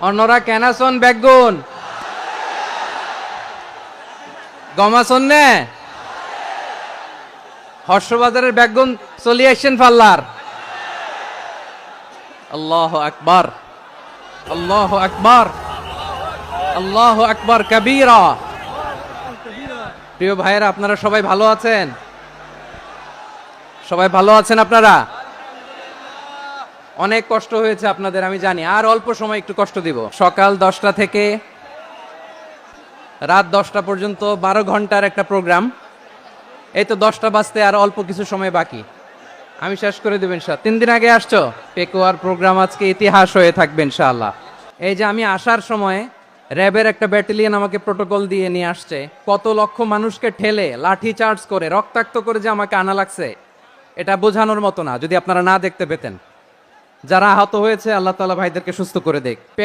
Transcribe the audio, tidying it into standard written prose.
অন্যরা কেনাসন বেগুন গমাসন নে হর্ষবাজারের বেগুন চলি আসছেন পাল্লার। আল্লাহু আকবার, আল্লাহু আকবার, আল্লাহু আকবার কবীরা। প্রিয় ভাইয়েরা, আপনারা সবাই ভালো আছেন? সবাই ভালো আছেন আপনারা? অনেক কষ্ট হয়েছে আপনাদের আমি জানি, আর অল্প সময় একটু কষ্ট দিব। সকাল 10টা থেকে রাত 10টা পর্যন্ত 12 ঘন্টার একটা প্রোগ্রাম। এই তো 10টা বাজতে আর অল্প কিছু সময় বাকি, আমি শেষ করে দেব ইনশাআল্লাহ। 3 দিন আগে আসছো, পেকুয়ার প্রোগ্রাম আজকে ইতিহাস হয়ে থাকবে ইনশাআল্লাহ। এই যে আমি আসার সময় র্যাবের একটা ব্যাটালিয়ন আমাকে প্রোটোকল দিয়ে নিয়ে আসছে, কত লক্ষ মানুষকে ঠেলে লাঠি চার্জ করে রক্তাক্ত করে যে আমাকে আনা লাগছে, এটা বোঝানোর মতো না। যদি আপনারা না দেখতে পেতেন, যারা আহত হয়েছে আল্লাহ তাআলা ভাইদেরকে সুস্থ করে দেখ।